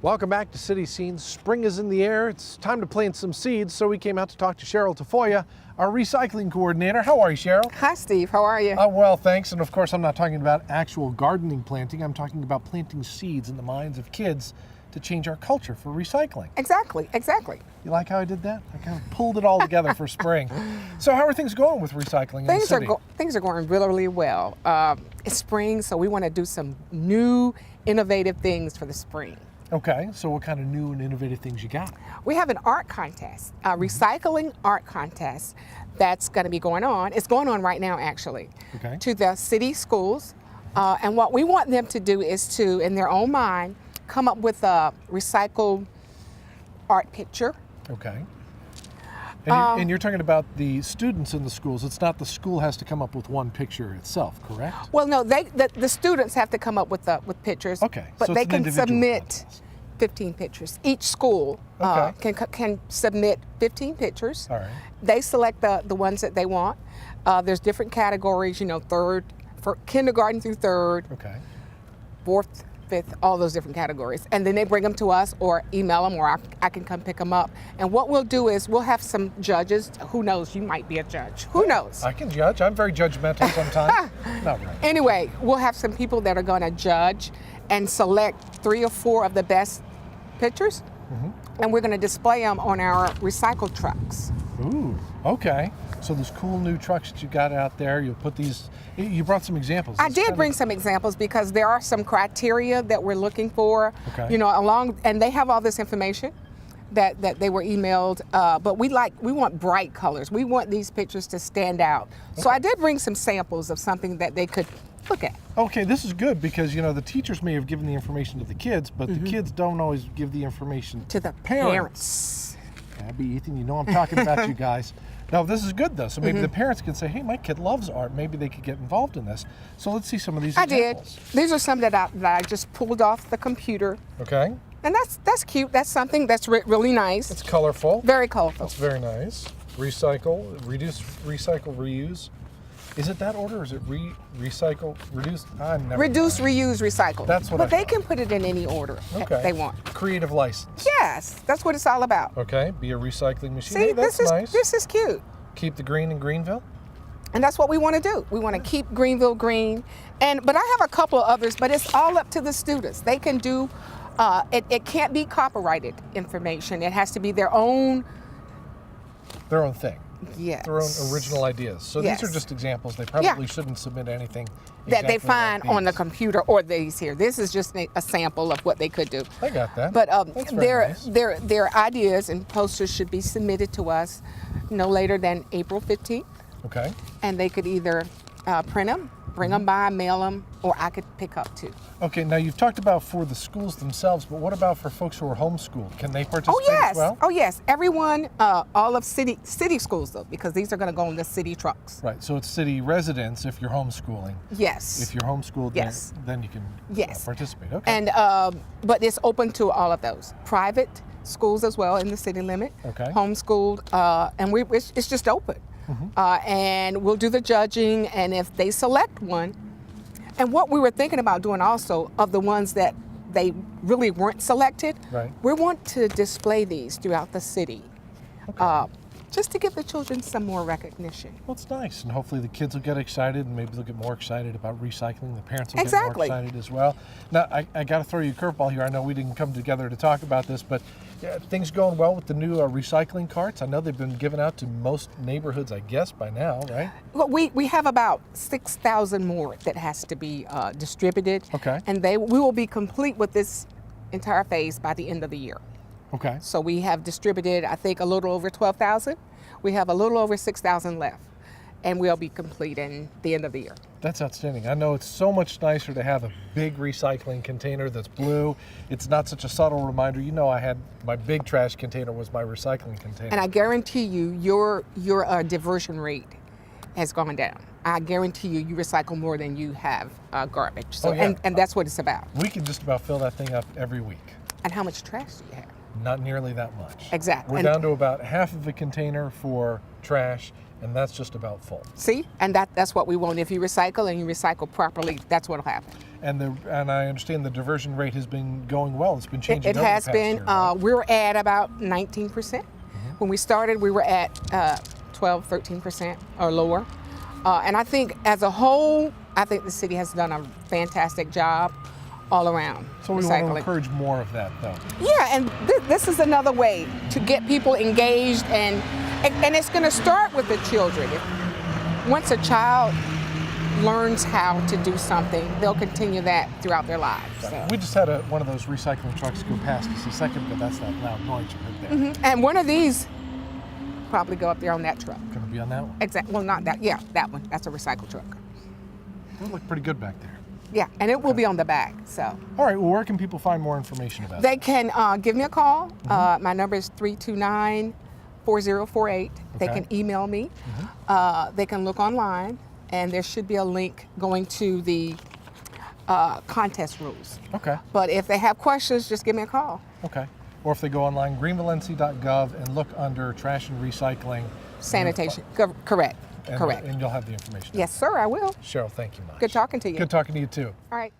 Welcome back to City Scenes. Spring is in the air. It's time to plant some seeds, so we came out to talk to Cheryl Tafoya, our recycling coordinator. How are you, Cheryl? Hi, Steve. How are you? Well, thanks. And of course, I'm not talking about actual gardening planting. I'm talking about planting seeds in the minds of kids to change our culture for recycling. Exactly. You like how I did that? I kind of pulled it all together for spring. So how are things going with recycling in the city? Things are going really well. It's spring, so we want to do some new, innovative things for the spring. Okay, so what kind of new and innovative things you got? We have an art contest, a recycling art contest that's going to be going on. It's going on right now, actually, to the city schools. And what we want them to do is to, in their own mind, come up with a recycled art picture. Okay. And you're talking about the students in the schools. It's not the school has to come up with one picture itself, correct? Well, no, the students have to come up with pictures. Okay. But so they can submit 15 pictures. Each school can submit 15 pictures. All right. They select the ones that they want. There's different categories, for kindergarten through third, fourth, fifth, all those different categories. And then they bring them to us or email them, or I can come pick them up. And what we'll do is we'll have some judges. Who knows? You might be a judge. Who knows? I can judge. I'm very judgmental sometimes. Not right. Anyway, we'll have some people that are going to judge and select 3 or 4 of the best pictures. And we're going to display them on our recycle trucks. Ooh, okay. So there's cool new trucks that you got out there. You'll put these, you brought some examples. I did bring some examples because there are some criteria that we're looking for, and they have all this information that they were emailed, but we want bright colors. We want these pictures to stand out. So I did bring some samples of something that they could look at. Okay, this is good because, the teachers may have given the information to the kids, but the kids don't always give the information to the parents. Abby, Ethan, I'm talking about you guys. No, this is good though. So maybe the parents can say, hey, my kid loves art. Maybe they could get involved in this. So let's see some of these examples. I did. These are some that I just pulled off the computer. Okay. And that's cute. That's something that's really nice. It's colorful. Very colorful. That's very nice. Recycle, reduce, recycle, reuse. Is it that order or is it recycle, reduce? Reduce, reuse, recycle. That's what But they can put it in any order they want. Creative license. Yes, that's what it's all about. Okay, be a recycling machine. See, hey, that's nice. This is cute. Keep the green in Greenville. And that's what we want to do. We want to keep Greenville green. But I have a couple of others, but it's all up to the students. They can do, it can't be copyrighted information. It has to be their own thing. Yes. Their own original ideas. So these are just examples. They probably shouldn't submit anything that they find on the computer or these here. This is just a sample of what they could do. I got that. But their ideas and posters should be submitted to us no later than April 15th. Okay. And they could either print them, bring them by, mail them, or I could pick up too. Okay, now you've talked about for the schools themselves, but what about for folks who are homeschooled? Can they participate as well? Oh yes, everyone, all of city schools though, because these are going to go on the city trucks. Right, so it's city residents if you're homeschooling. Yes. If you're homeschooled, then you can participate. Okay. And but it's open to all of those. Private schools as well in the city limit. Okay. Homeschooled, and it's just open. And we'll do the judging, and if they select one, and what we were thinking about doing also, of the ones that they really weren't selected, we want to display these throughout the city, just to give the children some more recognition. Well, it's nice, and hopefully the kids will get excited, and maybe they'll get more excited about recycling. The parents will get more excited as well. Now, I got to throw you a curveball here. I know we didn't come together to talk about this, but things going well with the new recycling carts? I know they've been given out to most neighborhoods, I guess, by now, right? Well, we have about 6,000 more that has to be distributed. Okay. And we will be complete with this entire phase by the end of the year. Okay. So we have distributed, I think, a little over 12,000. We have a little over 6,000 left, and we'll be complete in the end of the year. That's outstanding. I know it's so much nicer to have a big recycling container that's blue. It's not such a subtle reminder. I had my big trash container was my recycling container. And I guarantee you, your diversion rate has gone down. I guarantee you recycle more than you have garbage. So, and that's what it's about. We can just about fill that thing up every week. And how much trash do you have? Not nearly that much. Exactly. We're down to about half of a container for trash and that's just about full. See, and that's what we want. If you recycle and you recycle properly, that's what'll happen. And I understand the diversion rate has been going well. It's been changing. It over has the past been. year, right? We're at about 19%. When we started, we were at 12, 13% or lower. And I think as a whole, I think the city has done a fantastic job all around. So we want to encourage more of that, though. Yeah, and this is another way to get people engaged, and it's going to start with the children. Once a child learns how to do something, they'll continue that throughout their lives. So. We just had one of those recycling trucks go past us a second ago. That's that loud noise you heard there. And one of these probably go up there on that truck. Going to be on that one? Exactly. Well, not that. Yeah, that one. That's a recycle truck. It'll look pretty good back there. Yeah, and it will be on the back. So. All right. Well, where can people find more information about They it? can give me a call. My number is 329-4048. They can email me. They can look online, and there should be a link going to the contest rules. Okay. But if they have questions, just give me a call. Okay. Or if they go online, greenvillenc.gov, and look under trash and recycling. Sanitation. Correct. Correct. And you'll have the information. Yes, sir, I will. Cheryl, thank you much. Good talking to you. Good talking to you, too. All right.